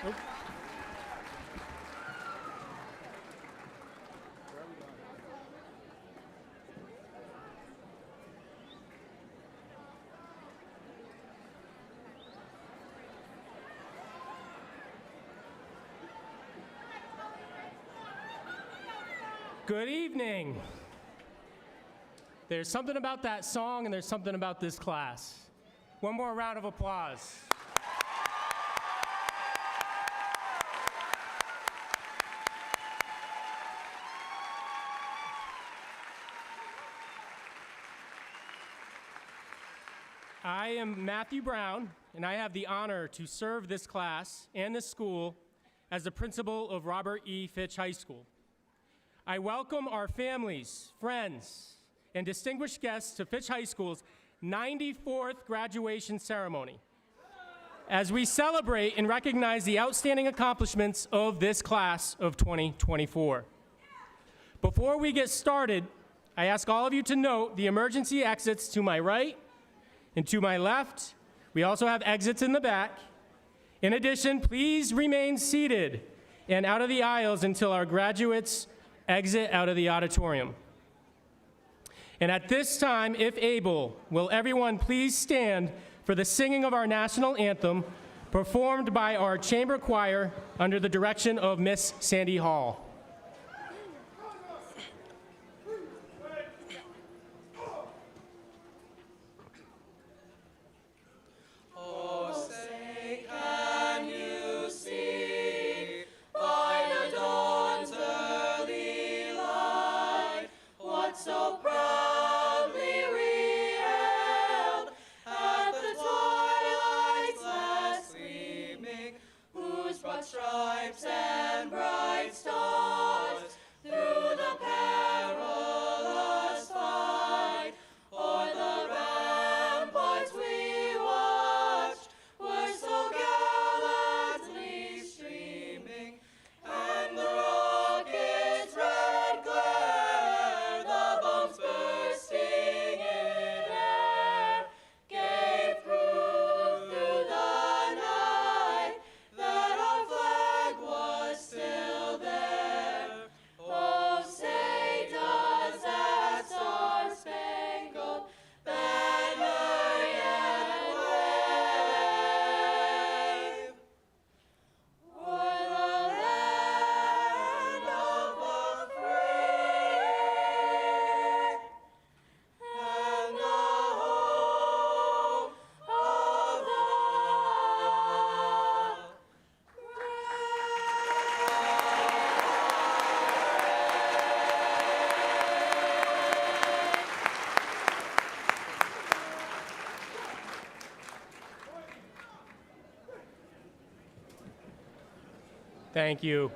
Good evening. There's something about that song and there's something about this class. One more round of applause. I am Matthew Brown, and I have the honor to serve this class and this school as the principal of Robert E. Fitch High School. I welcome our families, friends, and distinguished guests to Fitch High School's 94th graduation ceremony as we celebrate and recognize the outstanding accomplishments of this class of 2024. Before we get started, I ask all of you to note the emergency exits to my right and to my left. We also have exits in the back. In addition, please remain seated and out of the aisles until our graduates exit out of the auditorium. And at this time, if able, will everyone please stand for the singing of our national anthem performed by our chamber choir under the direction of Miss Sandy Hall. Stripes and bright stars through the perilous fight, o'er the ramparts we watched were so gallantly streaming, and the rocket's red glare, the bombs bursting in air, gave proof through the night that our flag was still there. Oh, say does that star-spangled banner yet wave o'er the land of the free and the home of the Thank you.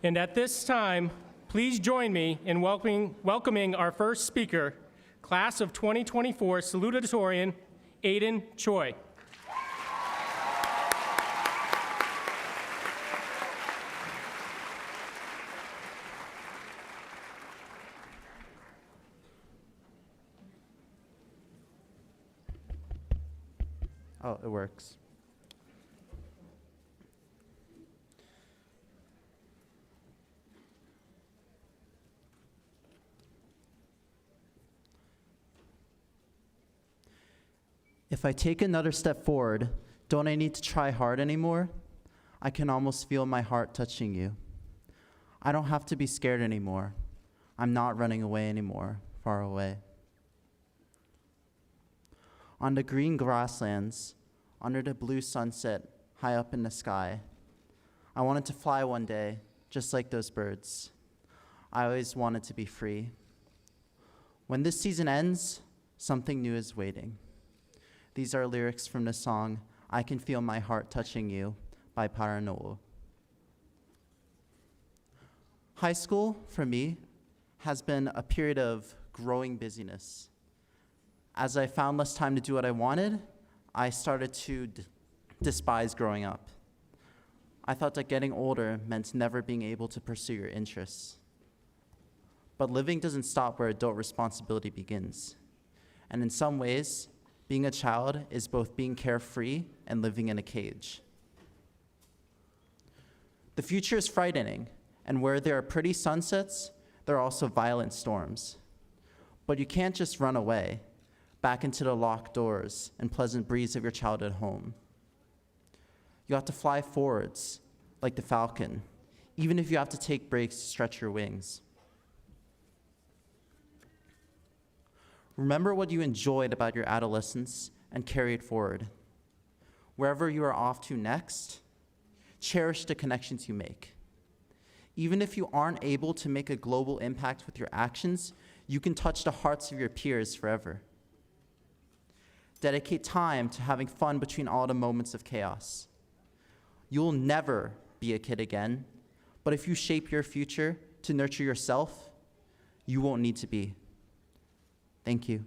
And at this time, please join me in welcoming our first speaker, class of 2024 Salutatorian, Aiden Choi. Oh, it works. If I take another step forward, don't I need to try hard anymore? I can almost feel my heart touching you. I don't have to be scared anymore. I'm not running away anymore, far away. On the green grasslands, under the blue sunset, high up in the sky, I wanted to fly one day, just like those birds. I always wanted to be free. When this season ends, something new is waiting. These are lyrics from the song, I Can Feel My Heart Touching You by Paranoa. High school, for me, has been a period of growing busyness. As I found less time to do what I wanted, I started to despise growing up. I thought that getting older meant never being able to pursue your interests. But living doesn't stop where adult responsibility begins. And in some ways, being a child is both being carefree and living in a cage. The future is frightening, and where there are pretty sunsets, there are also violent storms. But you can't just run away, back into the locked doors and pleasant breeze of your childhood home. You have to fly forwards, like the falcon, even if you have to take breaks to stretch your wings. Remember what you enjoyed about your adolescence and carry it forward. Wherever you are off to next, cherish the connections you make. Even if you aren't able to make a global impact with your actions, you can touch the hearts of your peers forever. Dedicate time to having fun between all the moments of chaos. You'll never be a kid again, but if you shape your future to nurture yourself, you won't need to be. Thank you.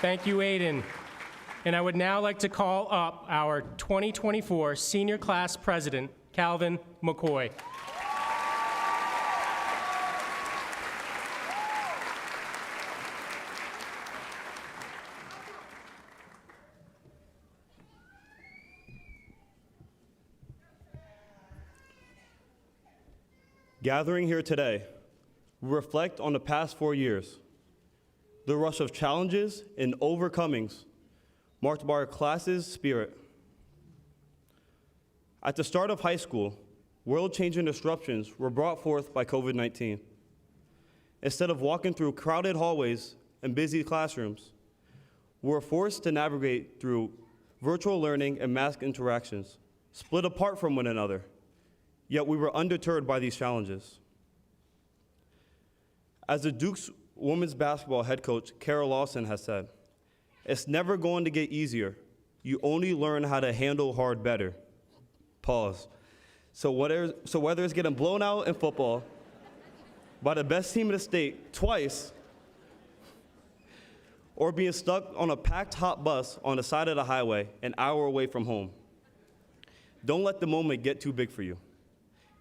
Thank you, Aiden. And I would now like to call up our 2024 Senior Class President, Calvin McCoy. Gathering here today, we reflect on the past 4 years, the rush of challenges and overcomings marked by our class's spirit. At the start of high school, world-changing disruptions were brought forth by COVID-19. Instead of walking through crowded hallways and busy classrooms, we were forced to navigate through virtual learning and mass interactions, split apart from one another, yet we were undeterred by these challenges. As the Duke's women's basketball head coach, Carol Lawson, has said, "It's never going to get easier. You only learn how to handle hard better." Pause. So whether it's getting blown out in football by the best team in the state twice, or being stuck on a packed hot bus on the side of the highway an hour away from home, don't let the moment get too big for you.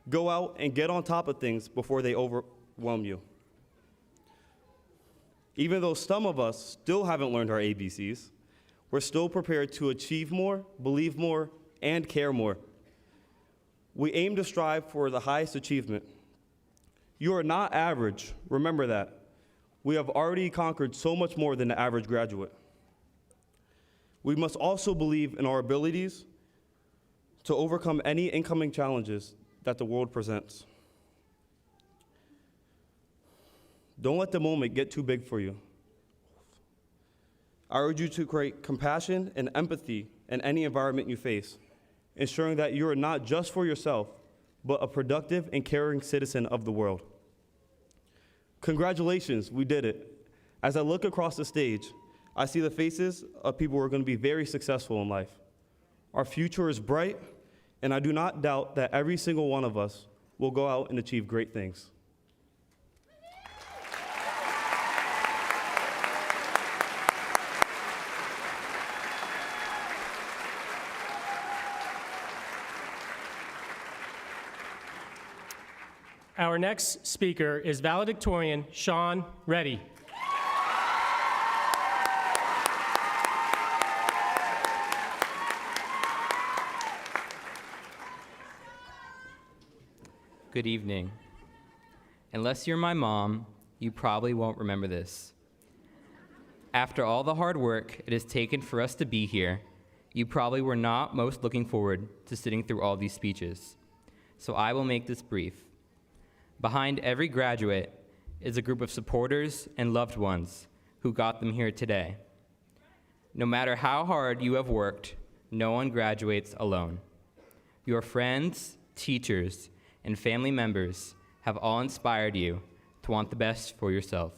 Go out and get on top of things before they overwhelm you. Even though some of us still haven't learned our ABCs, we're still prepared to achieve more, believe more, and care more. We aim to strive for the highest achievement. You are not average, remember that. We have already conquered so much more than the average graduate. We must also believe in our abilities to overcome any incoming challenges that the world presents. Don't let the moment get too big for you. I urge you to create compassion and empathy in any environment you face, ensuring that you are not just for yourself, but a productive and caring citizen of the world. Congratulations, we did it. As I look across the stage, I see the faces of people who are going to be very successful in life. Our future is bright, and I do not doubt that every single one of us will go out and achieve great things. Our next speaker is Valedictorian Sean Reddy. Good evening. Unless you're my mom, you probably won't remember this. After all the hard work it has taken for us to be here, you probably were not most looking forward to sitting through all these speeches. So I will make this brief. Behind every graduate is a group of supporters and loved ones who got them here today. No matter how hard you have worked, no one graduates alone. Your friends, teachers, and family members have all inspired you to want the best for yourself.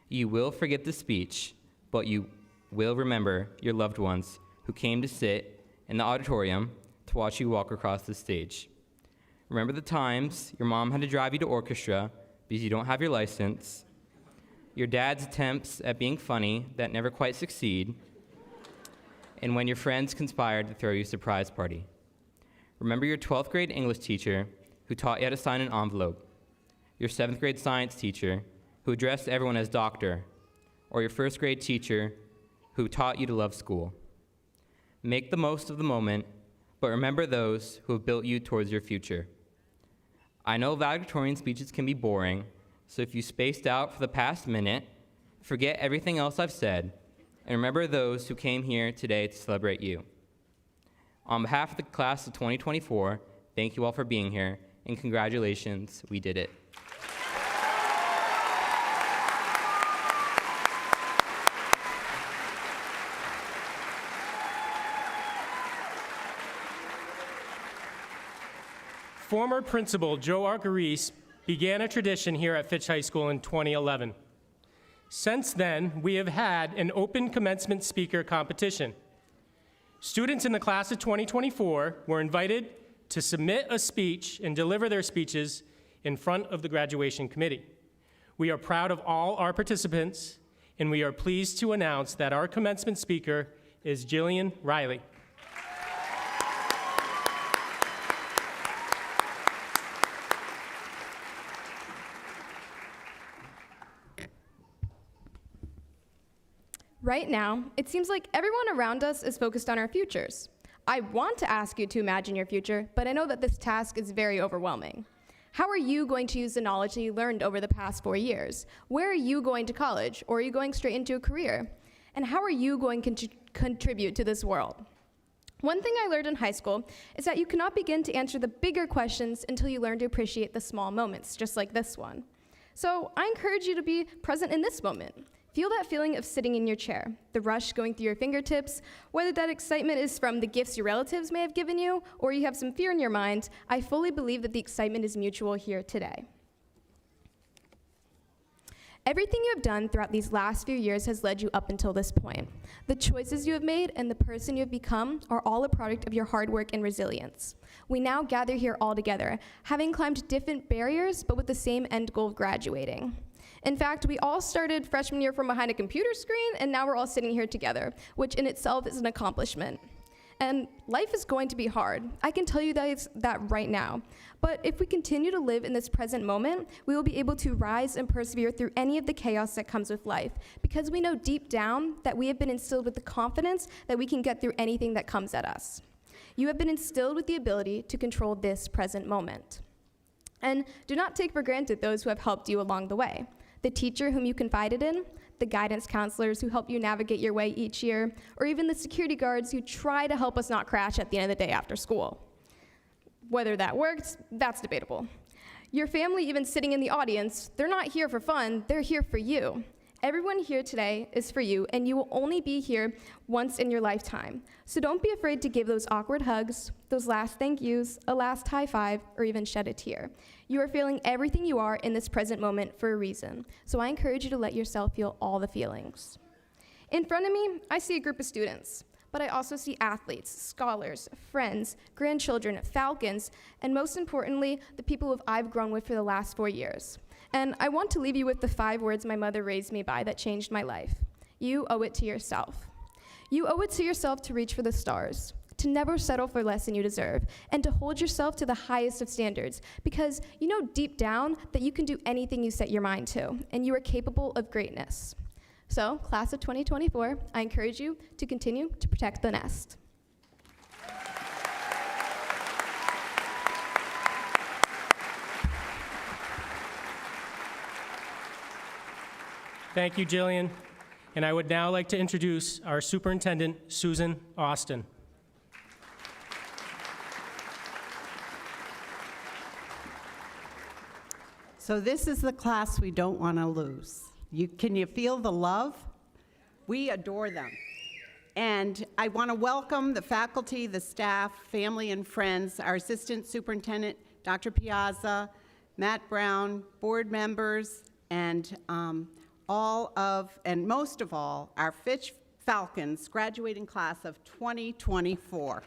You will forget the speech, but you will remember your loved ones who came to sit in the auditorium to watch you walk across the stage. Remember the times your mom had to drive you to orchestra because you don't have your license, your dad's attempts at being funny that never quite succeed, and when your friends conspired to throw you a surprise party. Remember your 12th grade English teacher who taught you how to sign an envelope, your 7th grade science teacher who addressed everyone as doctor, or your 1st grade teacher who taught you to love school. Make the most of the moment, but remember those who have built you towards your future. I know valedictorian speeches can be boring, so if you spaced out for the past minute, forget everything else I've said, and remember those who came here today to celebrate you. On behalf of the class of 2024, thank you all for being here, and congratulations, we did it. Former Principal Joe Arcarice began a tradition here at Fitch High School in 2011. Since then, we have had an open commencement speaker competition. Students in the class of 2024 were invited to submit a speech and deliver their speeches in front of the graduation committee. We are proud of all our participants, and we are pleased to announce that our commencement speaker is Jillian Riley. Right now, it seems like everyone around us is focused on our futures. I want to ask you to imagine your future, but I know that this task is very overwhelming. How are you going to use the knowledge that you learned over the past 4 years? Where are you going to college, or are you going straight into a career? And how are you going to contribute to this world? One thing I learned in high school is that you cannot begin to answer the bigger questions until you learn to appreciate the small moments, just like this one. So I encourage you to be present in this moment. Feel that feeling of sitting in your chair, the rush going through your fingertips, whether that excitement is from the gifts your relatives may have given you, or you have some fear in your mind. I fully believe that the excitement is mutual here today. Everything you have done throughout these last few years has led you up until this point. The choices you have made and the person you have become are all a product of your hard work and resilience. We now gather here all together, having climbed different barriers, but with the same end goal of graduating. In fact, we all started freshman year from behind a computer screen, and now we're all sitting here together, which in itself is an accomplishment. And life is going to be hard. I can tell you that right now. But if we continue to live in this present moment, we will be able to rise and persevere through any of the chaos that comes with life, because we know deep down that we have been instilled with the confidence that we can get through anything that comes at us. You have been instilled with the ability to control this present moment. And do not take for granted those who have helped you along the way. The teacher whom you confided in, the guidance counselors who help you navigate your way each year, or even the security guards who try to help us not crash at the end of the day after school. Whether that works, that's debatable. Your family even sitting in the audience, they're not here for fun, they're here for you. Everyone here today is for you, and you will only be here once in your lifetime. So don't be afraid to give those awkward hugs, those last thank yous, a last high five, or even shed a tear. You are feeling everything you are in this present moment for a reason. So I encourage you to let yourself feel all the feelings. In front of me, I see a group of students, but I also see athletes, scholars, friends, grandchildren, falcons, and most importantly, the people who I've grown with for the last 4 years. And I want to leave you with the 5 words my mother raised me by that changed my life. You owe it to yourself. You owe it to yourself to reach for the stars, to never settle for less than you deserve, and to hold yourself to the highest of standards, because you know deep down that you can do anything you set your mind to, and you are capable of greatness. So, class of 2024, I encourage you to continue to protect the nest. Thank you, Jillian. And I would now like to introduce our Superintendent, Susan Austin. So this is the class we don't want to lose. Can you feel the love? We adore them. And I want to welcome the faculty, the staff, family, and friends, our Assistant Superintendent, Dr. Piazza, Matt Brown, board members, and most of all, our Fitch Falcons graduating class of 2024.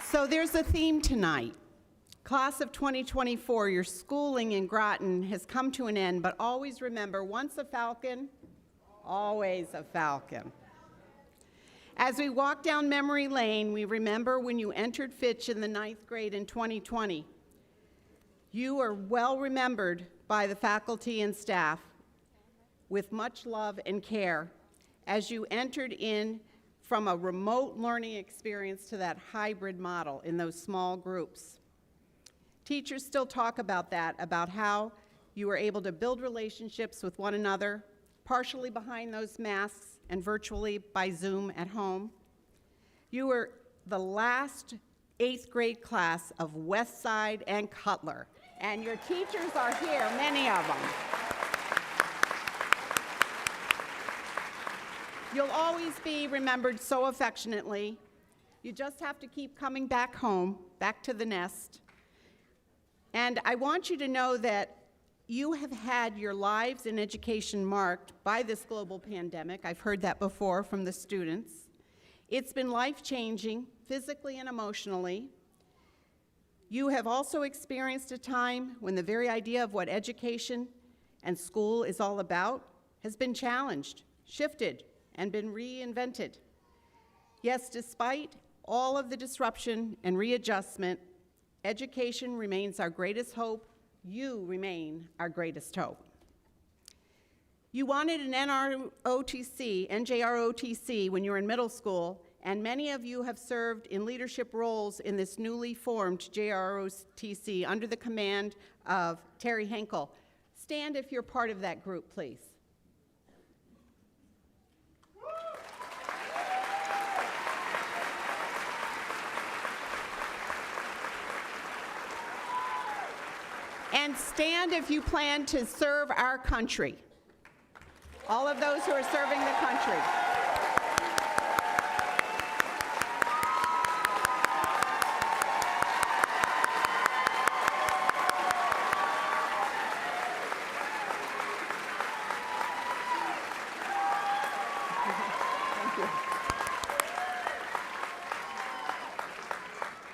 So there's a theme tonight. Class of 2024, your schooling in Groton has come to an end, but always remember, once a Falcon, always a Falcon. As we walk down memory lane, we remember when you entered Fitch in the 9th grade in 2020. You are well remembered by the faculty and staff with much love and care as you entered in from a remote learning experience to that hybrid model in those small groups. Teachers still talk about that, about how you were able to build relationships with one another, partially behind those masks and virtually by Zoom at home. You were the last 8th grade class of West Side and Cutler, and your teachers are here, many of them. You'll always be remembered so affectionately. You just have to keep coming back home, back to the nest. And I want you to know that you have had your lives in education marked by this global pandemic. I've heard that before from the students. It's been life-changing, physically and emotionally. You have also experienced a time when the very idea of what education and school is all about has been challenged, shifted, and been reinvented. Yes, despite all of the disruption and readjustment, education remains our greatest hope. You remain our greatest hope. You wanted an NJROTC when you were in middle school, and many of you have served in leadership roles in this newly formed JROTC under the command of Terry Henkel. Stand if you're part of that group, please. And stand if you plan to serve our country. All of those who are serving the country. Thank you.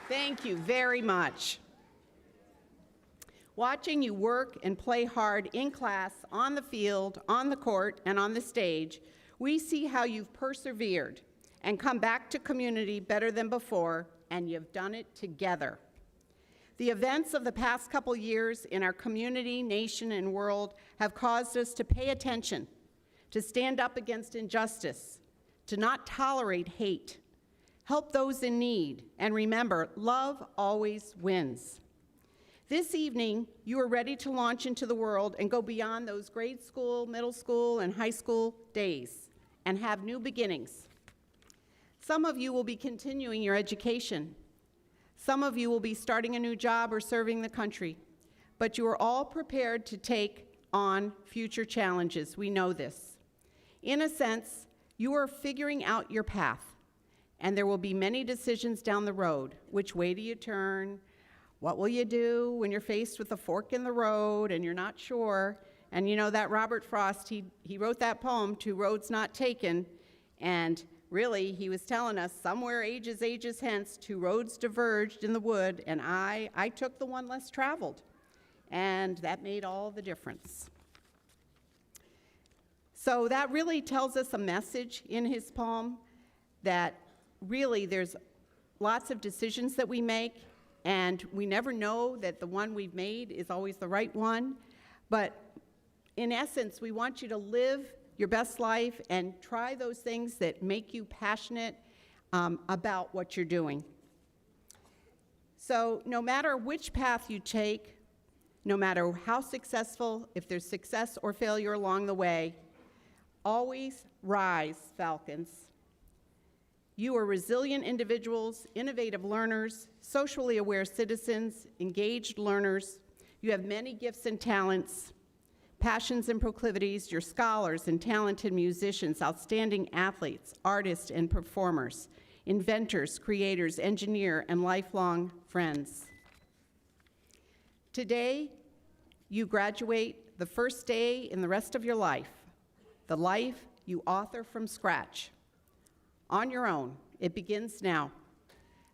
Thank you very much. Watching you work and play hard in class, on the field, on the court, and on the stage, we see how you've persevered and come back to community better than before, and you've done it together. The events of the past couple years in our community, nation, and world have caused us to pay attention, to stand up against injustice, to not tolerate hate, help those in need, and remember, love always wins. This evening, you are ready to launch into the world and go beyond those grade school, middle school, and high school days and have new beginnings. Some of you will be continuing your education. Some of you will be starting a new job or serving the country. But you are all prepared to take on future challenges. We know this. In a sense, you are figuring out your path, and there will be many decisions down the road. Which way do you turn? What will you do when you're faced with a fork in the road and you're not sure? And you know that Robert Frost, he wrote that poem, Two Roads Not Taken, and really he was telling us somewhere ages hence, two roads diverged in the wood, and I took the one less traveled, and that made all the difference. So that really tells us a message in his poem that really there's lots of decisions that we make, and we never know that the one we've made is always the right one. But in essence, we want you to live your best life and try those things that make you passionate about what you're doing. So no matter which path you take, no matter how successful, if there's success or failure along the way, always rise, Falcons. You are resilient individuals, innovative learners, socially aware citizens, engaged learners. You have many gifts and talents. passions and proclivities, your scholars and talented musicians, outstanding athletes, artists and performers, inventors, creators, engineers, and lifelong friends. Today, you graduate the first day in the rest of your life, the life you author from scratch. On your own, it begins now.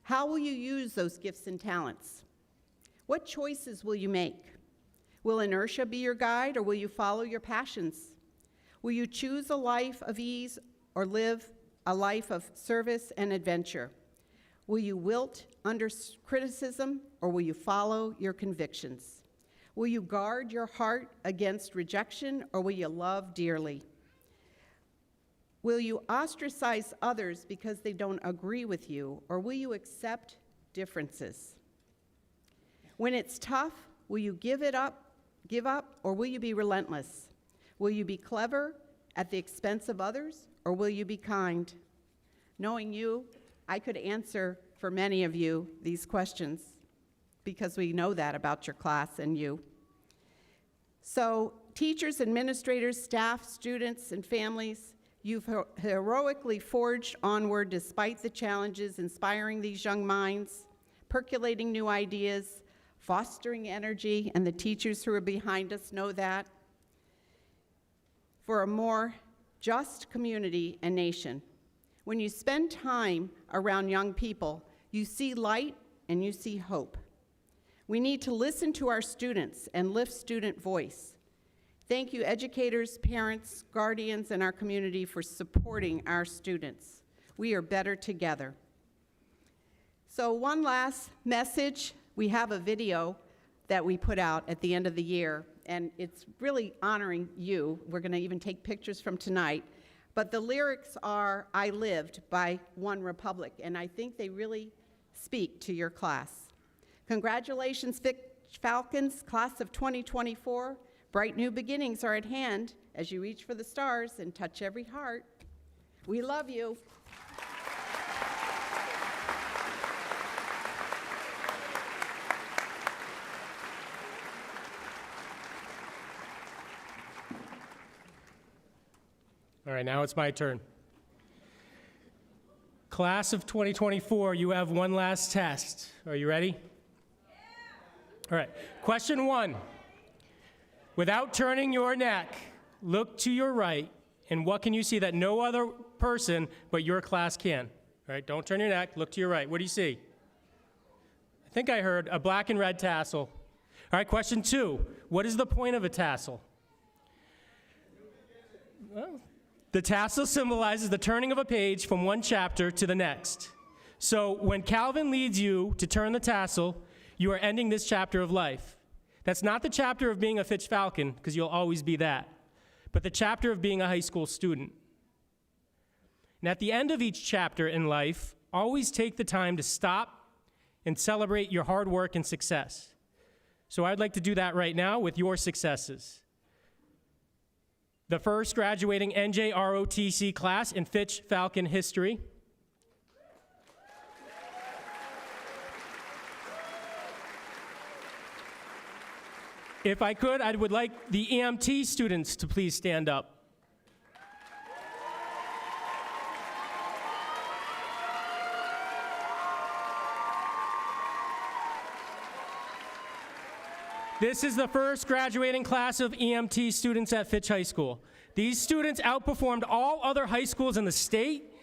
How will you use those gifts and talents? What choices will you make? Will inertia be your guide, or will you follow your passions? Will you choose a life of ease or live a life of service and adventure? Will you wilt under criticism, or will you follow your convictions? Will you guard your heart against rejection, or will you love dearly? Will you ostracize others because they don't agree with you, or will you accept differences? When it's tough, will you give up, or will you be relentless? Will you be clever at the expense of others, or will you be kind? Knowing you, I could answer for many of you these questions because we know that about your class and you. So, teachers, administrators, staff, students, and families, you've heroically forged onward despite the challenges, inspiring these young minds, percolating new ideas, fostering energy, and the teachers who are behind us know that, for a more just community and nation. When you spend time around young people, you see light and you see hope. We need to listen to our students and lift student voice. Thank you, educators, parents, guardians, and our community for supporting our students. We are better together. So one last message. We have a video that we put out at the end of the year, and it's really honoring you. We're going to even take pictures from tonight. But the lyrics are, "I Lived" by One Republic, and I think they really speak to your class. Congratulations, Fitch Falcons, class of 2024. Bright new beginnings are at hand as you reach for the stars and touch every heart. We love you. All right, now it's my turn. Class of 2024, you have one last test. Are you ready? Yeah. All right, question 1. Without turning your neck, look to your right, and what can you see that no other person but your class can? All right, don't turn your neck, look to your right. What do you see? I think I heard a black and red tassel. All right, question 2. What is the point of a tassel? Well, the tassel symbolizes the turning of a page from one chapter to the next. So when Calvin leads you to turn the tassel, you are ending this chapter of life. That's not the chapter of being a Fitch Falcon, because you'll always be that, but the chapter of being a high school student. And at the end of each chapter in life, always take the time to stop and celebrate your hard work and success. So I'd like to do that right now with your successes. The first graduating NJROTC class in Fitch Falcon history. If I could, I would like the EMT students to please stand up. This is the first graduating class of EMT students at Fitch High School. These students outperformed all other high schools in the state,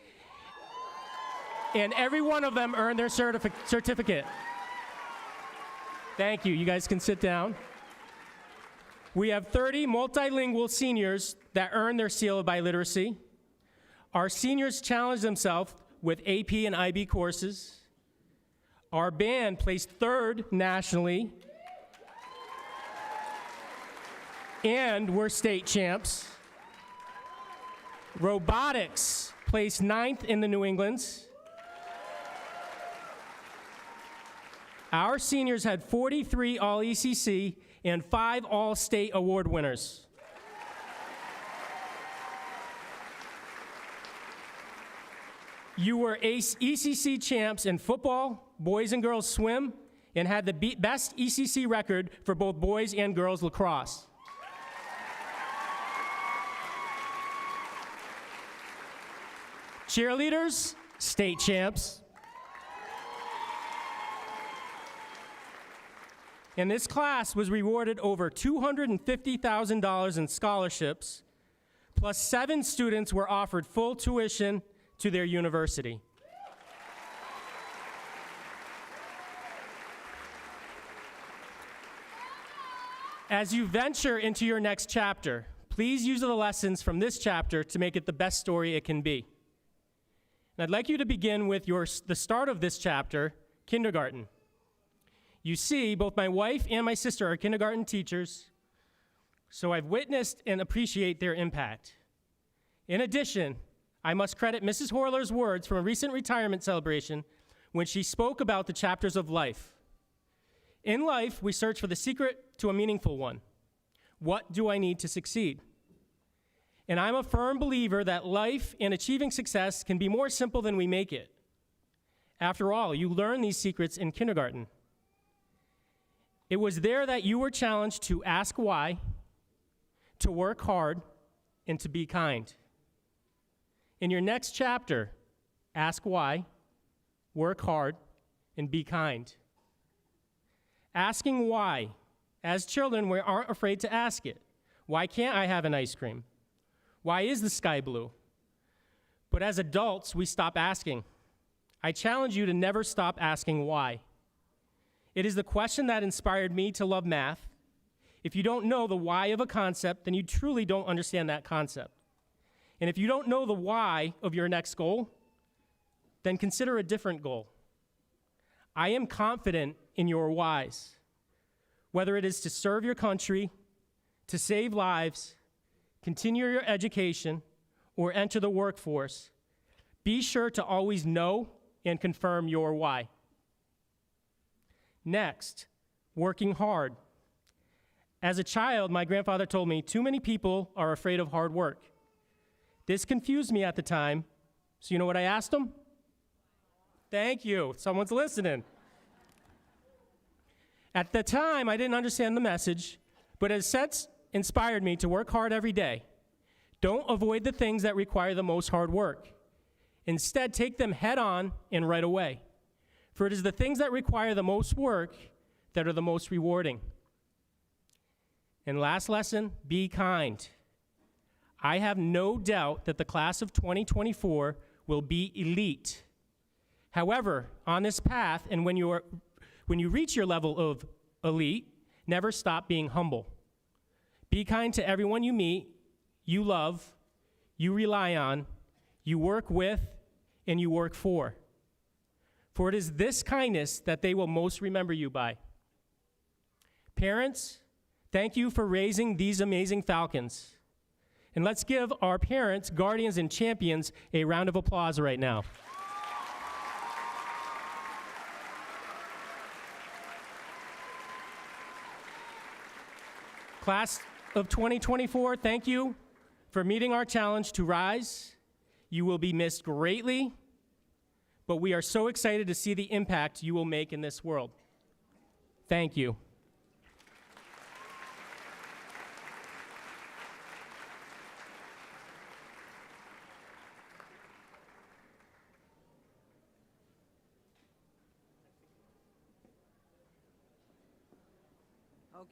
and every one of them earned their certificate. Thank you. You guys can sit down. We have 30 multilingual seniors that earned their seal of biliteracy. Our seniors challenged themselves with AP and IB courses. Our band placed 3rd nationally, and we're state champs. Robotics placed 9th in the New Englands. Our seniors had 43 All-ECC and 5 All-State Award winners. You were ECC champs in football, boys and girls swim, and had the best ECC record for both boys and girls lacrosse. Cheerleaders, state champs. And this class was rewarded over $250,000 in scholarships, plus 7 students were offered full tuition to their university. As you venture into your next chapter, please use the lessons from this chapter to make it the best story it can be. And I'd like you to begin with the start of this chapter, kindergarten. You see, both my wife and my sister are kindergarten teachers, so I've witnessed and appreciate their impact. In addition, I must credit Mrs. Horler's words from a recent retirement celebration when she spoke about the chapters of life. In life, we search for the secret to a meaningful one. What do I need to succeed? And I'm a firm believer that life and achieving success can be more simple than we make it. After all, you learn these secrets in kindergarten. It was there that you were challenged to ask why, to work hard, and to be kind. In your next chapter, ask why, work hard, and be kind. Asking why. As children, we aren't afraid to ask it. Why can't I have an ice cream? Why is the sky blue? But as adults, we stop asking. I challenge you to never stop asking why. It is the question that inspired me to love math. If you don't know the why of a concept, then you truly don't understand that concept. And if you don't know the why of your next goal, then consider a different goal. I am confident in your whys, whether it is to serve your country, to save lives, continue your education, or enter the workforce. Be sure to always know and confirm your why. Next, working hard. As a child, my grandfather told me, too many people are afraid of hard work. This confused me at the time, so you know what I asked him? Thank you, someone's listening. At the time, I didn't understand the message, but it has since inspired me to work hard every day. Don't avoid the things that require the most hard work. Instead, take them head on and right away. For it is the things that require the most work that are the most rewarding. And last lesson, be kind. I have no doubt that the class of 2024 will be elite. However, on this path, and when you reach your level of elite, never stop being humble. Be kind to everyone you meet, you love, you rely on, you work with, and you work for. For it is this kindness that they will most remember you by. Parents, thank you for raising these amazing falcons. And let's give our parents, guardians, and champions a round of applause right now. Class of 2024, thank you for meeting our challenge to rise. You will be missed greatly, but we are so excited to see the impact you will make in this world. Thank you.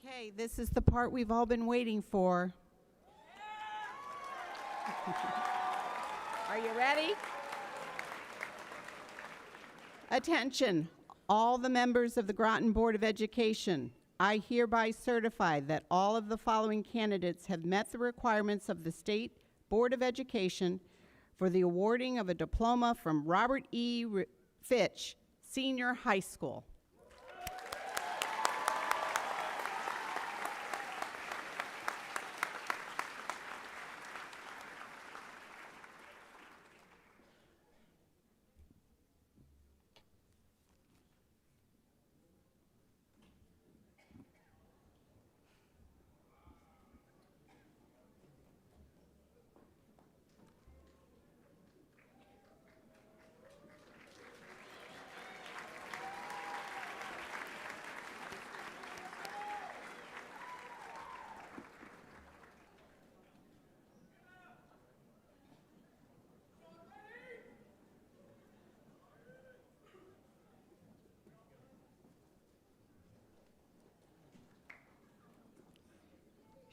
Okay, this is the part we've all been waiting for. Are you ready? Attention, all the members of the Groton Board of Education. I hereby certify that all of the following candidates have met the requirements of the State Board of Education for the awarding of a diploma from Robert E. Fitch Senior High School.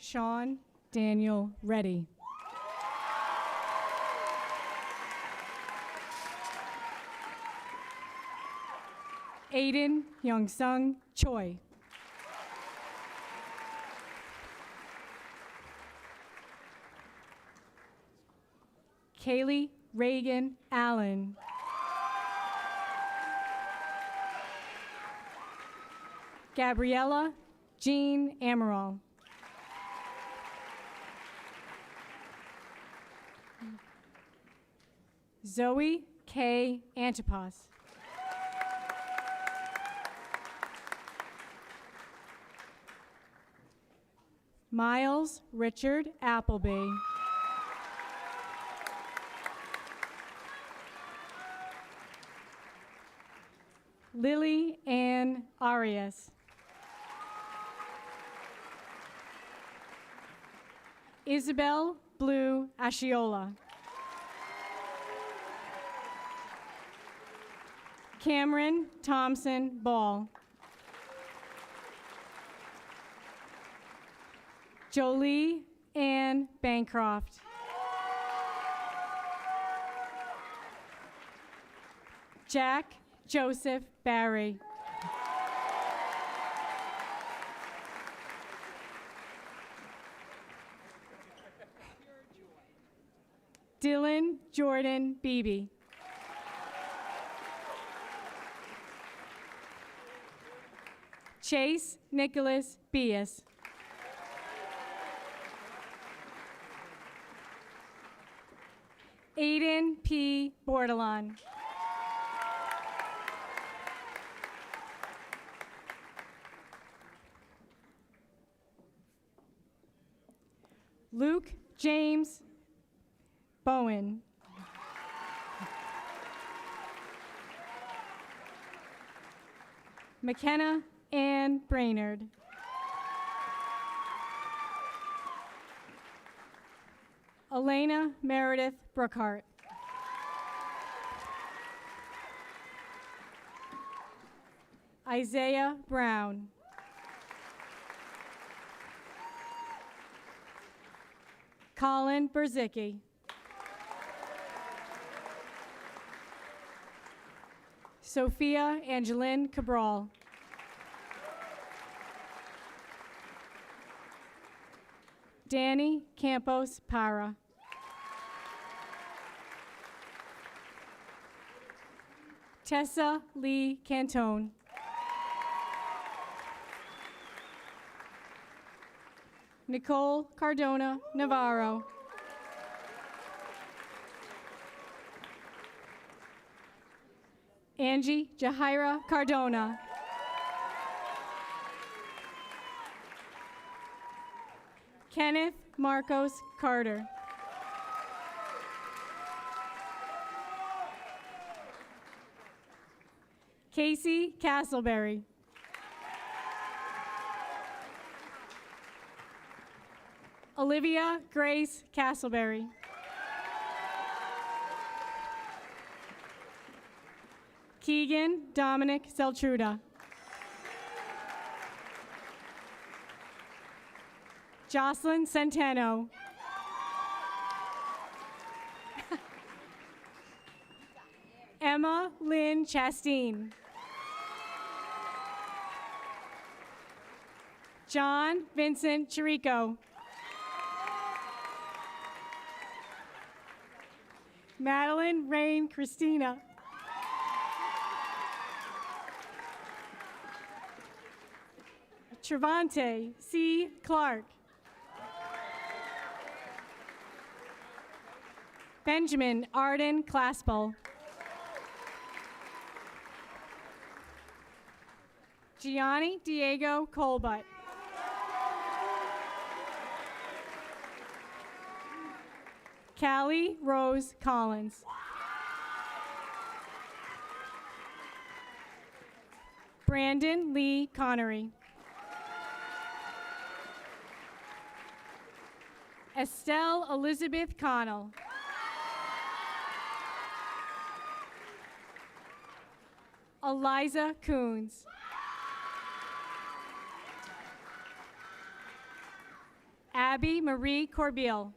Sean Daniel Reddy. Aiden Youngsung Choi. Kaylee Reagan Allen. Gabriella Jean Amaral. Zoe K. Antipas. Miles Richard Appleby. Lily Ann Arias. Isabel Blue Ashiola. Cameron Thompson Ball. Jolie Ann Bancroft. Jack Joseph Barry. Dylan Jordan Beebe. Chase Nicholas Bias. Aiden P. Bordelon. Luke James Bowen. McKenna Ann Brainerd. Elena Meredith Brookhart. Isaiah Brown. Colin Berzicki. Sophia Angeline Cabral. Danny Campos Para. Tessa Lee Cantone. Nicole Cardona Navarro. Angie Jahira Cardona. Kenneth Marcos Carter. Casey Castleberry. Olivia Grace Castleberry. Keegan Dominic Zeltruda. Jocelyn Centeno. Emma Lynn Chasteen. John Vincent Chirico. Madeline Rain Christina. Trevante C. Clark. Benjamin Arden Claspel. Gianni Diego Colbutt. Callie Rose Collins. Brandon Lee Connery. Estelle Elizabeth Connell. Eliza Coons. Abby Marie Corbeil.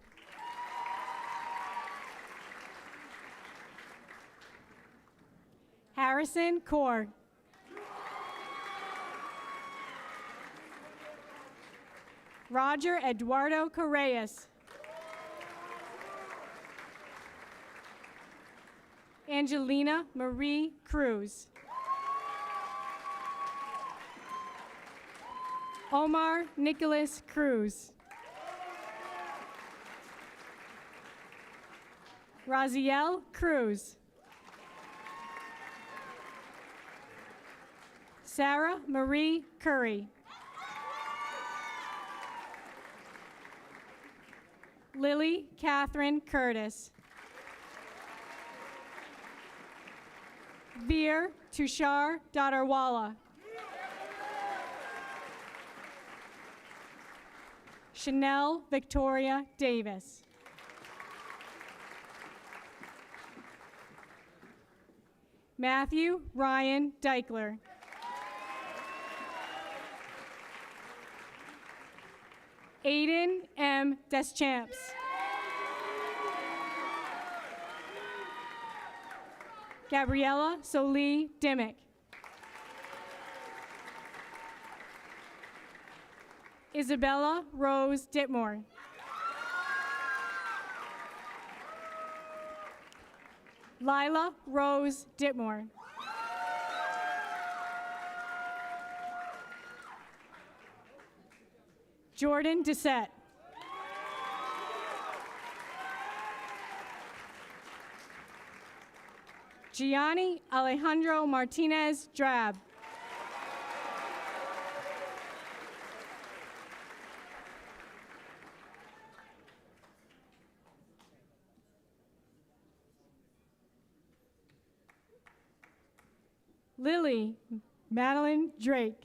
Harrison Kaur. Roger Eduardo Correas. Angelina Marie Cruz. Omar Nicholas Cruz. Raziel Cruz. Sarah Marie Curry. Lily Catherine Curtis. Veer Tushar Dadarwala. Chanel Victoria Davis. Matthew Ryan Deichler. Aiden M. Deschamps. Gabriella Solie Dimmick. Isabella Rose Ditmore. Lila Rose Ditmore. Jordan Dissett. Gianni Alejandro Martinez Drab. Lily Madeline Drake.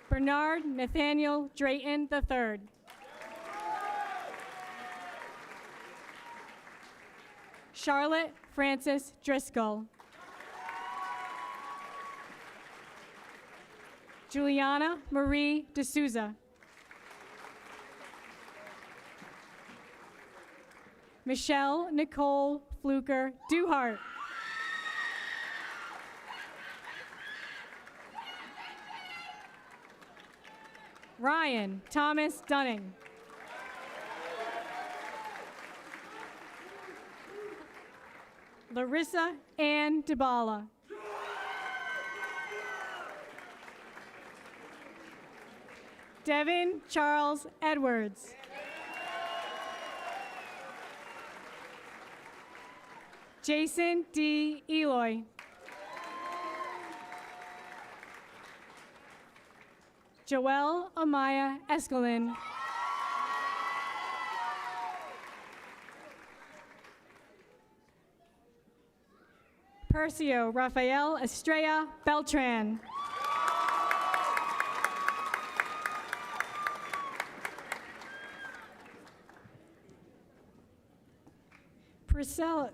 Bernard Nathaniel Drayton III. Charlotte Frances Driscoll. Juliana Marie D'Souza. Michelle Nicole Fluker Duhart. Ryan Thomas Dunning. Larissa Ann DeBala. Devin Charles Edwards. Jason D. Eloy. Joelle Amaya Escalin. Percio Rafael Estrella Beltran.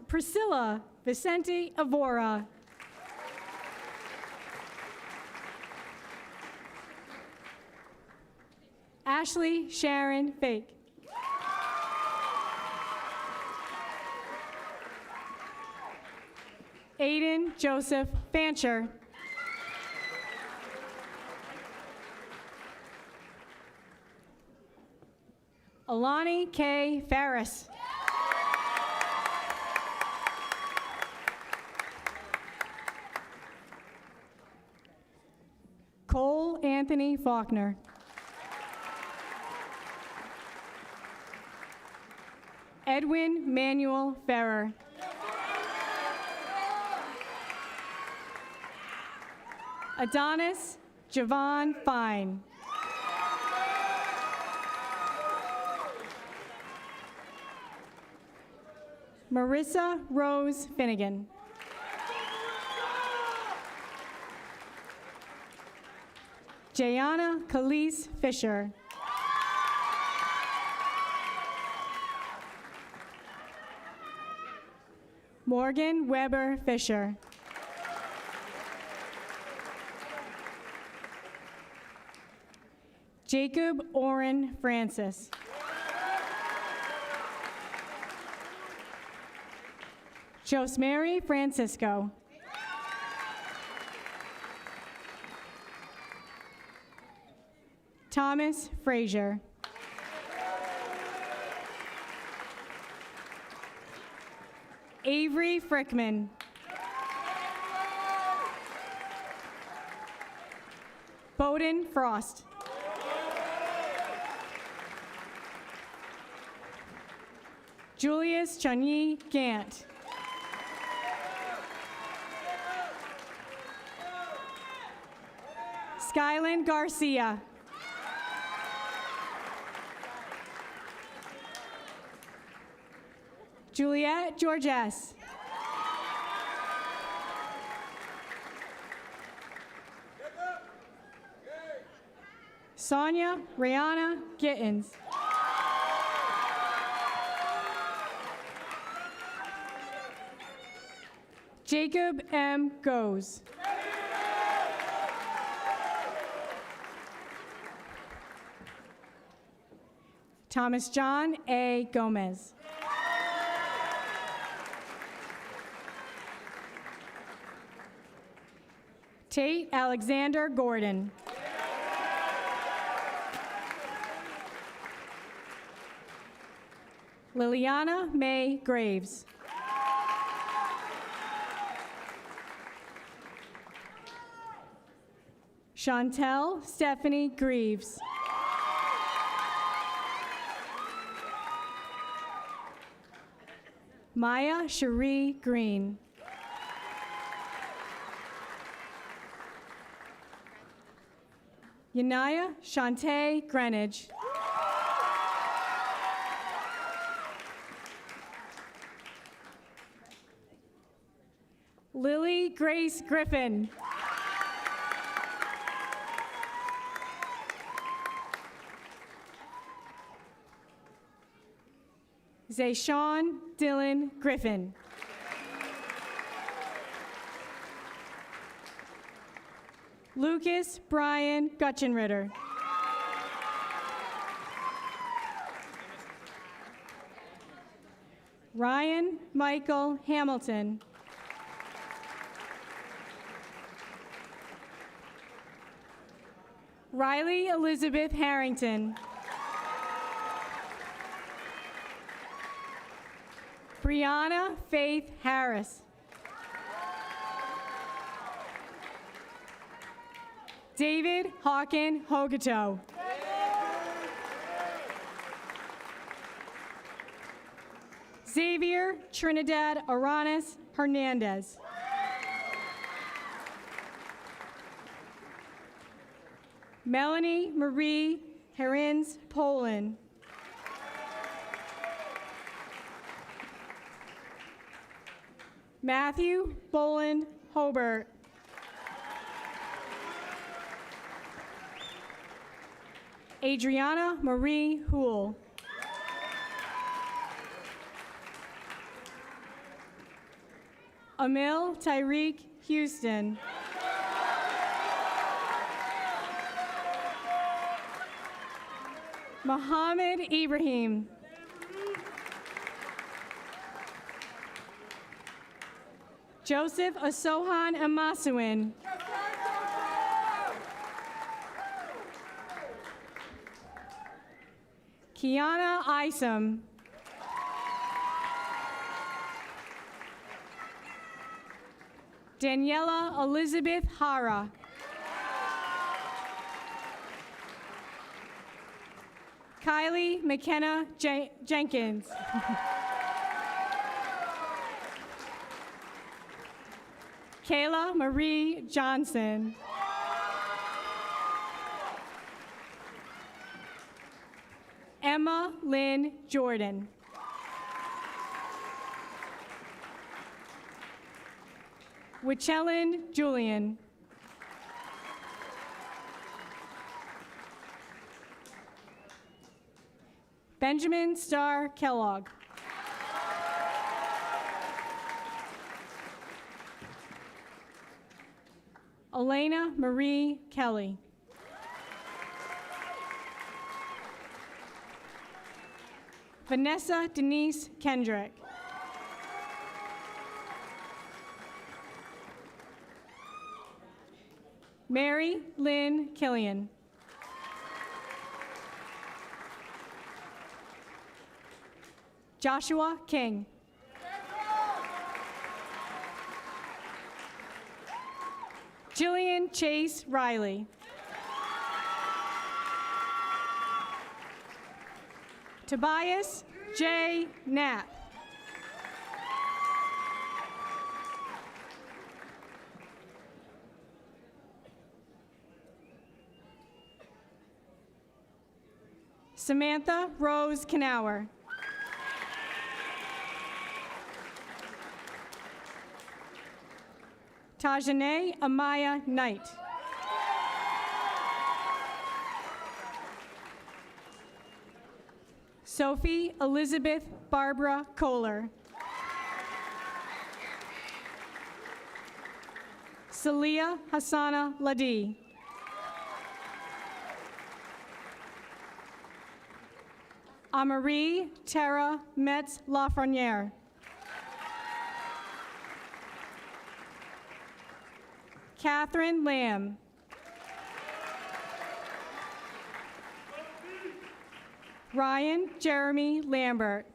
Priscilla Vicente Avora. Ashley Sharon Fake. Aiden Joseph Fancher. Alani K. Farris. Cole Anthony Faulkner. Edwin Manuel Ferrer. Adonis Javon Fine. Marissa Rose Finnegan. Jayana Khalees Fisher. Morgan Weber Fisher. Jacob Oren Francis. Josemary Francisco. Thomas Frazier. Avery Frickman. Bowden Frost. Julius Chunyi Gant. Skyland Garcia. Juliette Georges. Sonia Rihanna Gittins. Jacob M. Goes. Thomas John A. Gomez. Tate Alexander Gordon. Liliana May Graves. Chantel Stephanie Greaves. Maya Cherie Green. Yanaya Shantae Greenwich. Lily Grace Griffin. Zayshawn Dylan Griffin. Lucas Brian Gutchenritter. Ryan Michael Hamilton. Riley Elizabeth Harrington. Brianna Faith Harris. David Hawken Hogato. Xavier Trinidad Aranis Hernandez. Melanie Marie Herins Poland. Matthew Boland Hobart. Adriana Marie Houle. Emil Tyreek Houston. Mohammed Ibrahim. Joseph Asohan Amasuin. Kiana Isom. Daniela Elizabeth Hara. Kylie McKenna Jenkins. Kayla Marie Johnson. Emma Lynn Jordan. Wichelin Julian. Benjamin Starr Kellogg. Elena Marie Kelly. Vanessa Denise Kendrick. Mary Lynn Killian. Joshua King. Jillian Chase Riley. Tobias J. Knapp. Samantha Rose Knauer. Tajane Amaya Knight. Sophie Elizabeth Barbara Kohler. Salia Hassana Ladi. Amarie Tara Metz Lafreniere. Catherine Lamb. Ryan Jeremy Lambert.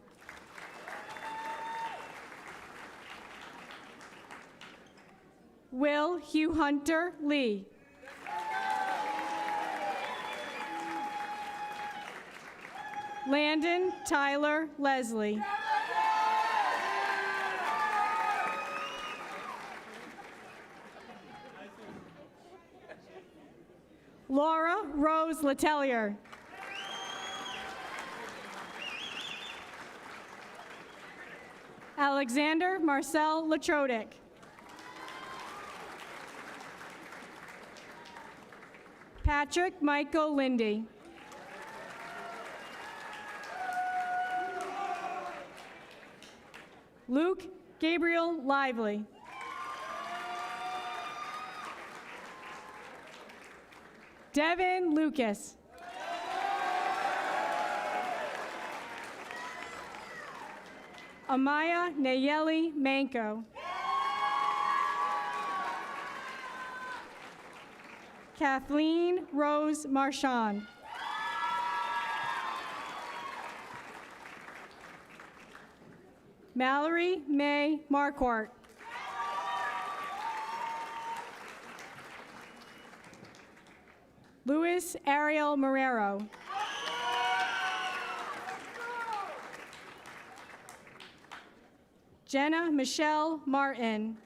Will Hugh Hunter Lee. Landon Tyler Leslie. Laura Rose Letellier. Alexander Marcel Latrodic. Patrick Michael Lindy. Luke Gabriel Lively. Devin Lucas. Amaya Nayeli Manco. Kathleen Rose Marchand. Mallory May Marquardt. Luis Ariel Marrero. Jenna Michelle Martin.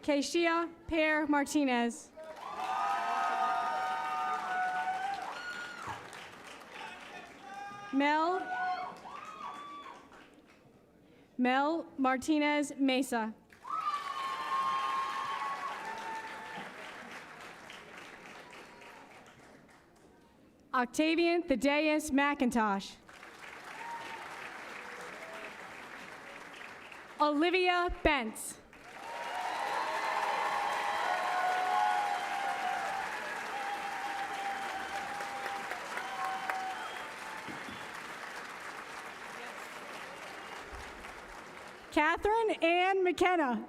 Keishia Pear Martinez. Mel Martinez Mesa. Octavian Thaddeus McIntosh. Olivia Bentz. Catherine Ann McKenna.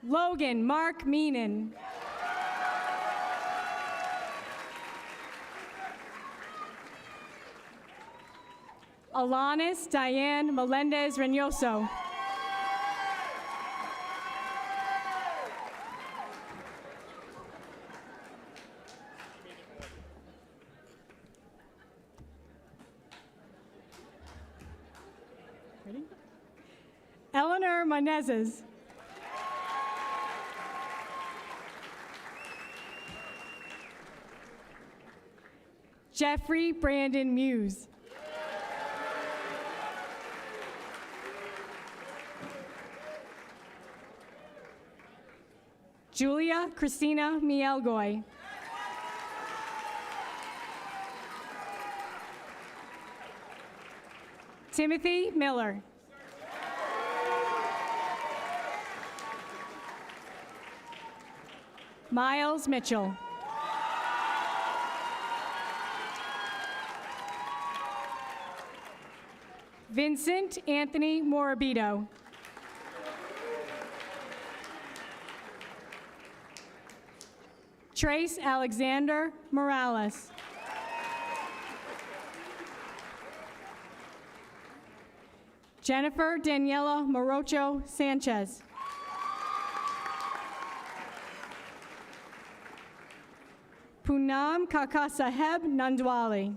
Logan Mark Meenan. Alanis Diane Melendez Reynoso. Ready? Eleanor Menezes. Jeffrey Brandon Muse. Julia Christina Mielgoy. Timothy Miller. Miles Mitchell. Vincent Anthony Morabito. Trace Alexander Morales. Jennifer Daniela Morocho Sanchez. Poonam Kakasaheb Nandwali.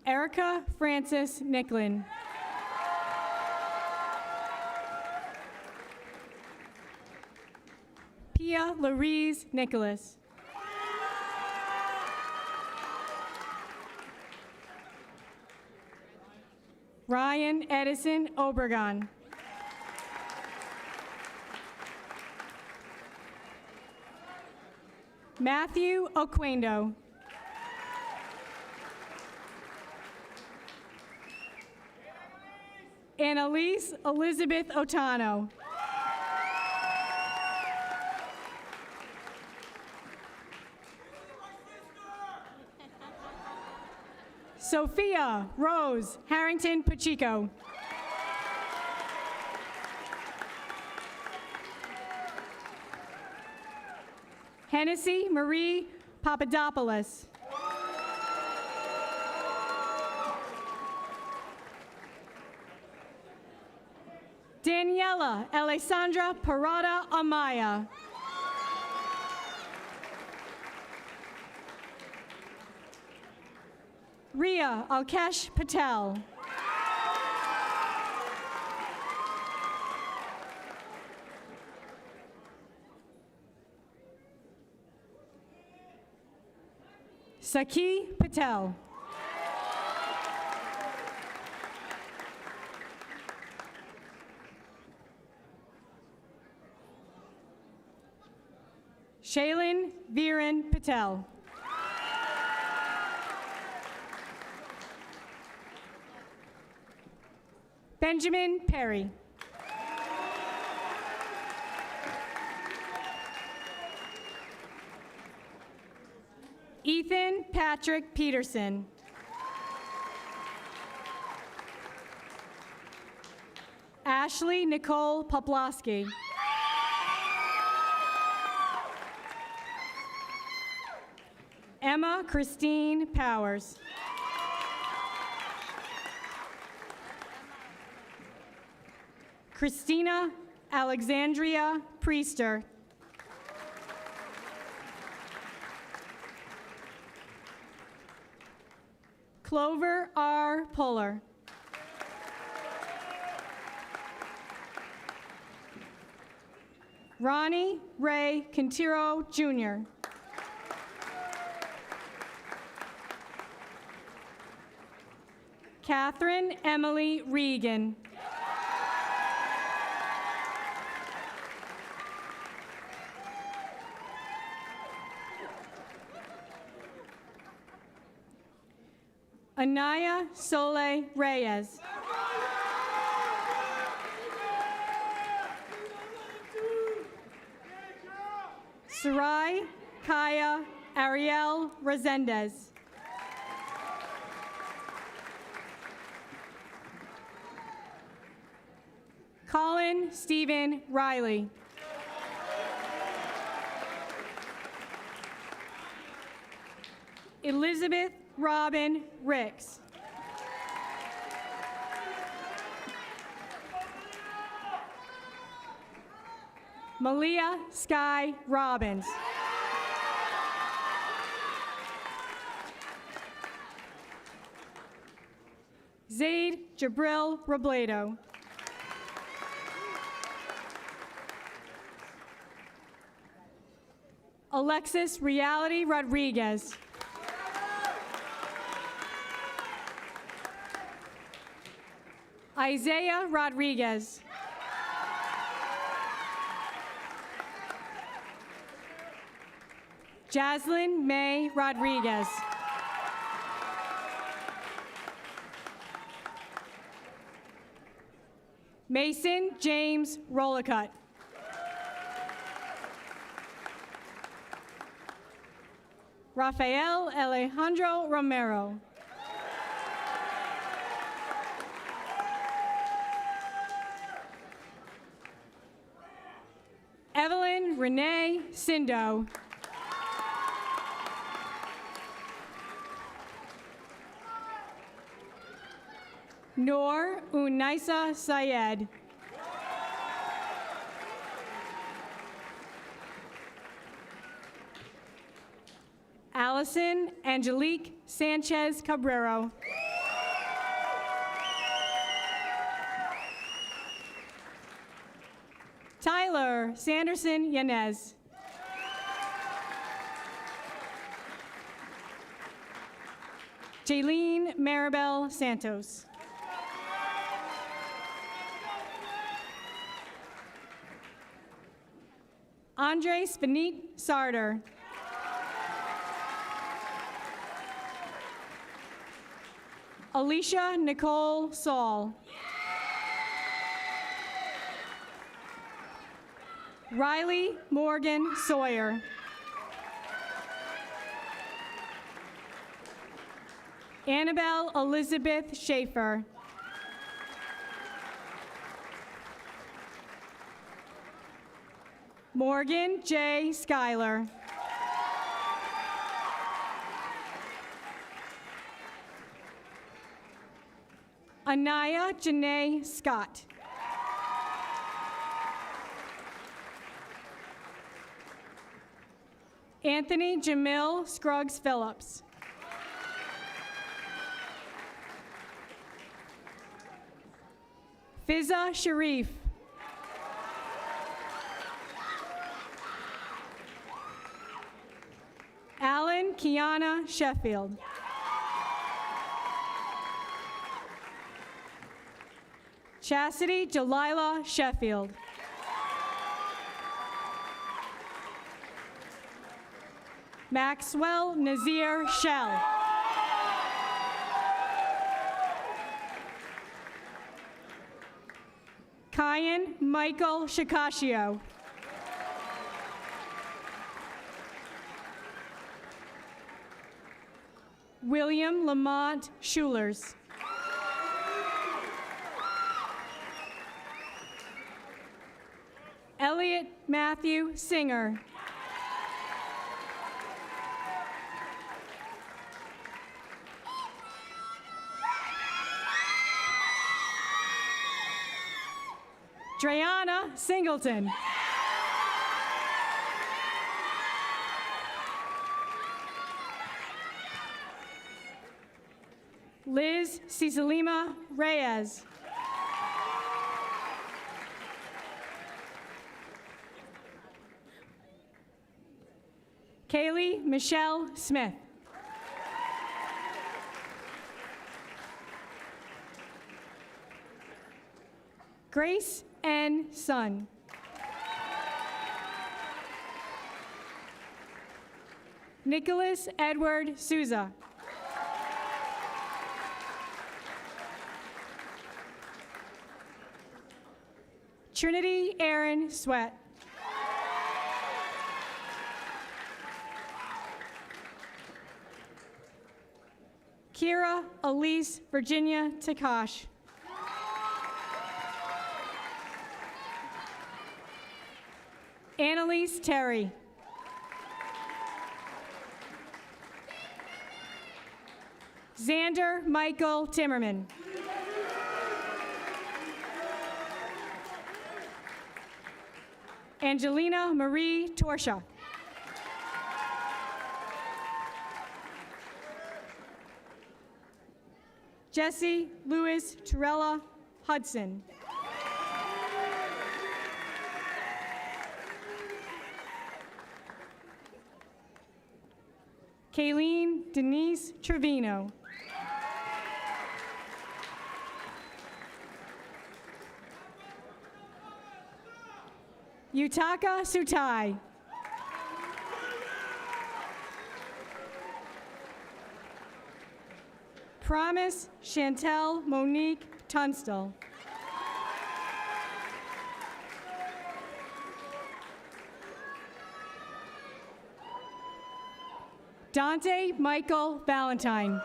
Erica Francis Nicklin. Pia Louise Nicholas. Ryan Edison Obregon. Matthew Oquendo. Annalise Elizabeth Otano. Sophia Rose Harrington Pacheco. Hennessy Marie Papadopoulos. Daniela Alessandra Parada Amaya. Ria Alkesh Patel. Saki Patel. Shaylin Viren Patel. Benjamin Perry. Ethan Patrick Peterson. Ashley Nicole Poplowski. Emma Christine Powers. Christina Alexandria Priester. Clover R. Puller. Ronnie Ray Quintero, Jr. Catherine Emily Regan. Anaya Sole Reyes. Sarai Kaya Ariel Resendez. Colin Stephen Riley. Elizabeth Robin Ricks. Malia Sky Robbins. Zaid Jabril Robledo. Alexis Reality Rodriguez. Isaiah Rodriguez. Jaslyn May Rodriguez. Mason James Rollicutt. Rafael Alejandro Romero. Evelyn Renee Sindo. Noor Unaisa Syed. Allison Angelique Sanchez Cabrero. Tyler Sanderson Yanez. Jaylene Maribel Santos. Andre Spanique Sarder. Alicia Nicole Saul. Riley Morgan Sawyer. Annabelle Elizabeth Schaefer. Morgan J. Schuyler. Anaya Janae Scott. Anthony Jamil Scruggs Phillips. Fiza Sharif. Alan Kiana Sheffield. Chastity Delilah Sheffield. Maxwell Nazir Shell. Kyan Michael Shikashio. William Lamont Schulers. Elliot Matthew Singer. Dreana Singleton. Liz Cecilima Reyes. Kaylee Michelle Smith. Grace N. Sun. Nicholas Edward Souza. Trinity Aaron Sweat. Kira Elise Virginia Takash. Annalise Terry. Xander Michael Timmerman. Angelina Marie Torsha. Jesse Louis Torella Hudson. Kayleen Denise Trevino. Yutaka Sutai. Promise Chantel Monique Tunstall. Dante Michael Valentine.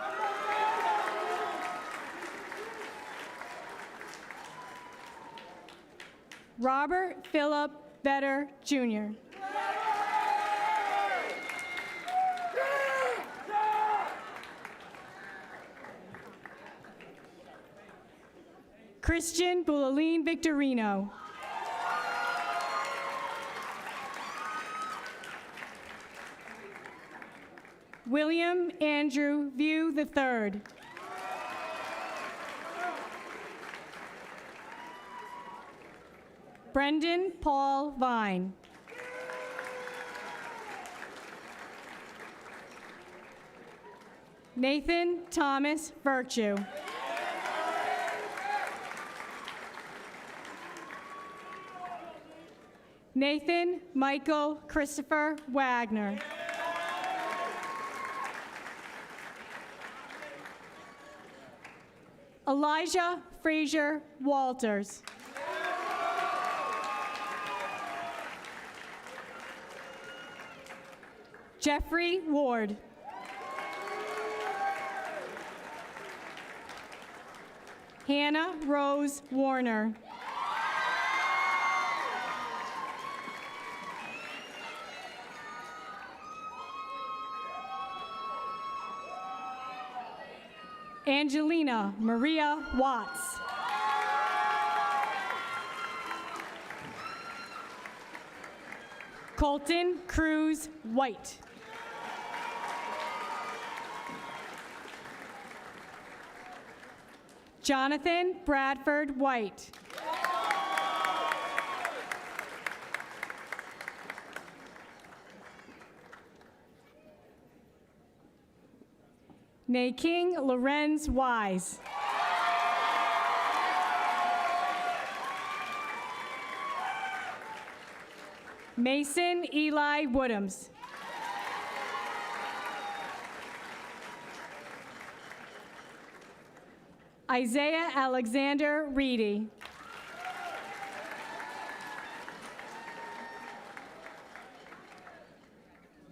Robert Philip Vetter, Jr. Christian Bulaline Victorino. William Andrew View III. Brendan Paul Vine. Nathan Thomas Virtue. Nathan Michael Christopher Wagner. Elijah Frazier Walters. Jeffrey Ward. Hannah Rose Warner. Angelina Maria Watts. Colton Cruz White. Jonathan Bradford White. Nay King Lorenz Wise. Mason Eli Woodhams. Isaiah Alexander Reedy.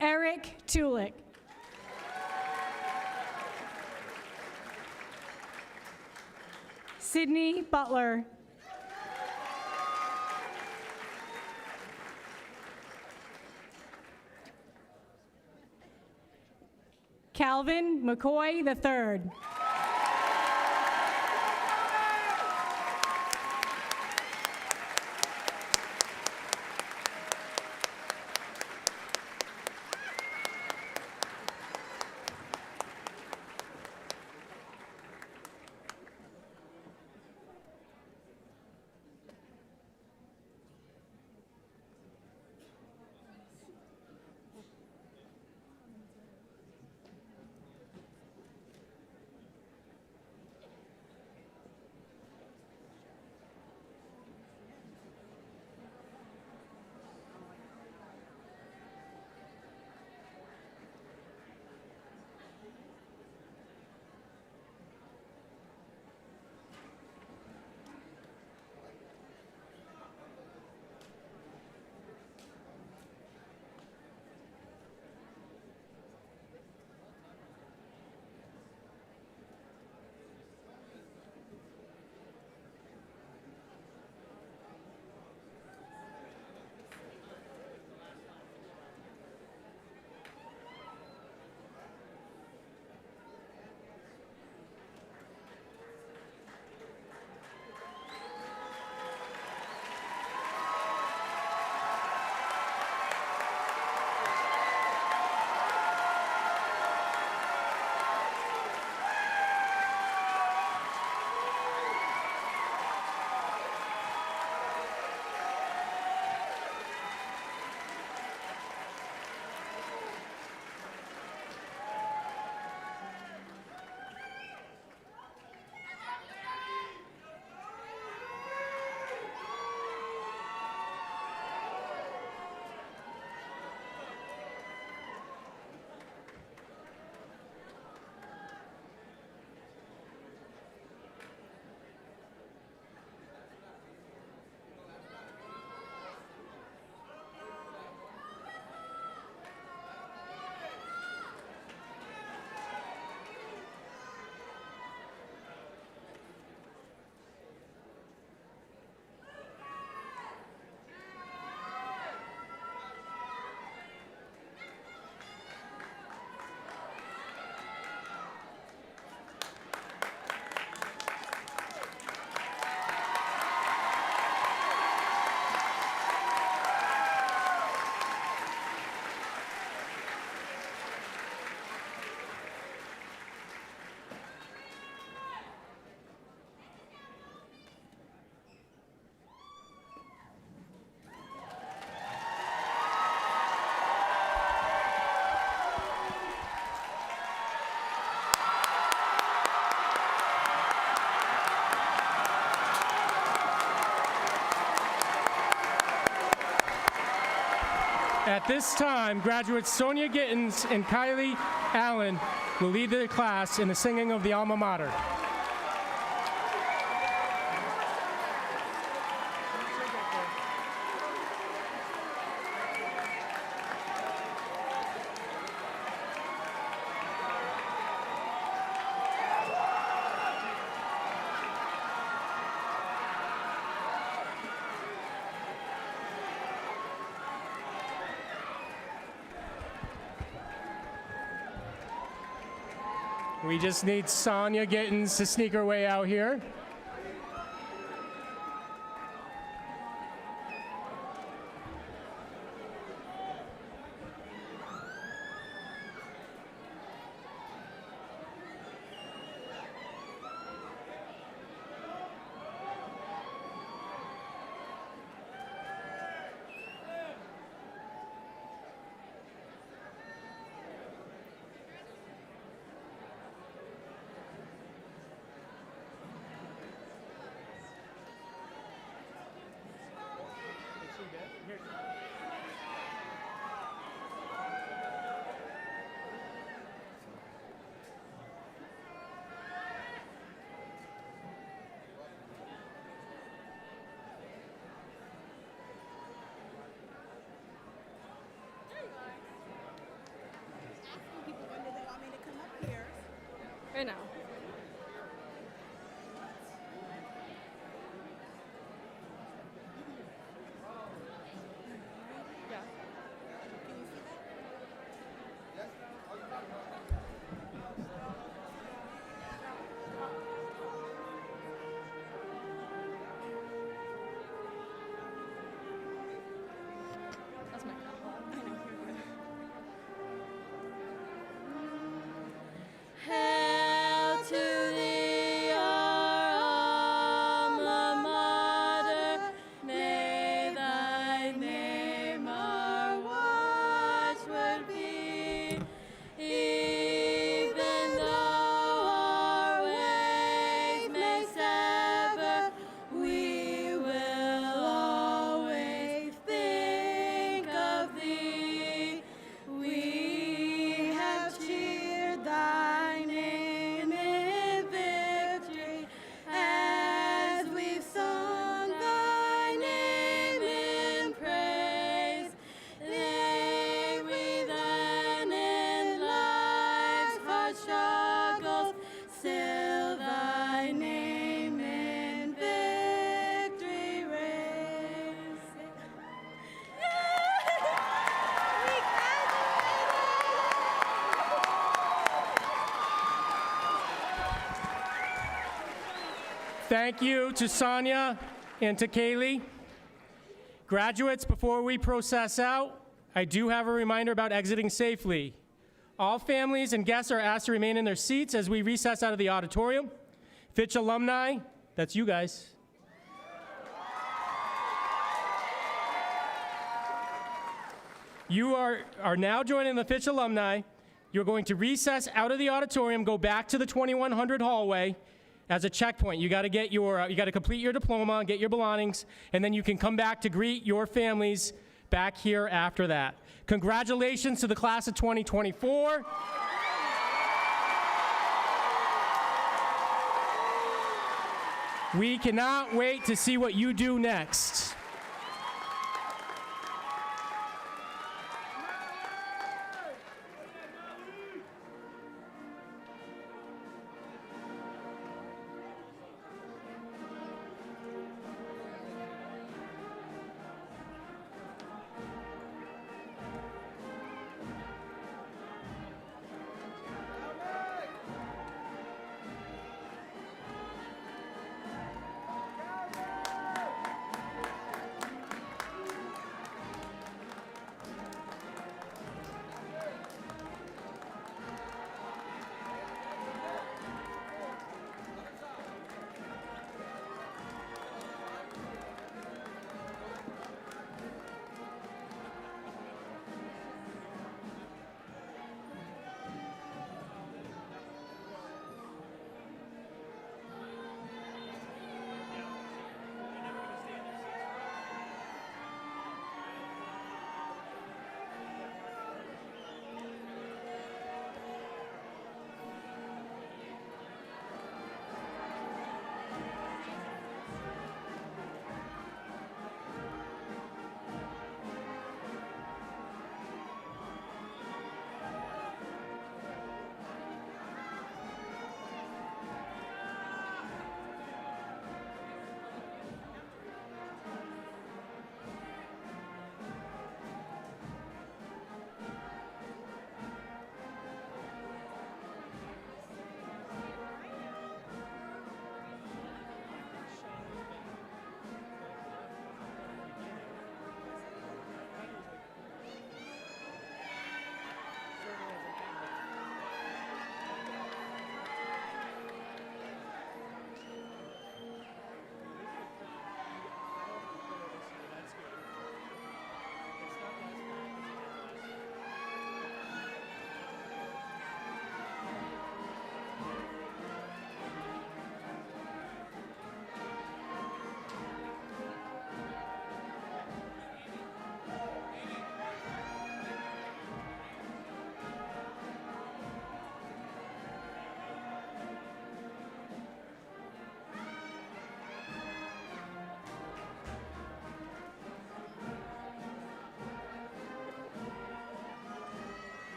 Eric Tulick. Sydney Butler. Calvin McCoy III. At this time, graduates Sonia Gittins and Kylie Allen will lead the class in the singing of the Alma Mater. We just need Sonia Gittins to sneak her way out here. Right now. Hail to thee, our alma mater. May thy name our watchword be. Even though our ways may sever, we will always think of thee. We have cheered thy name in victory, as we've sung thy name in praise. They breathe on in life's hard struggles, still thy name in victory raise. Thank you to Sonia and to Kaylee. Graduates, before we process out, I do have a reminder about exiting safely. All families and guests are asked to remain in their seats as we recess out of the auditorium. Fitch alumni, that's you guys. You are now joining the Fitch alumni. You're going to recess out of the auditorium, go back to the 2100 hallway as a checkpoint. You got to complete your diploma, get your belongings, and then you can come back to greet your families back here after that. Congratulations to the class of 2024. We cannot wait to see what you do next.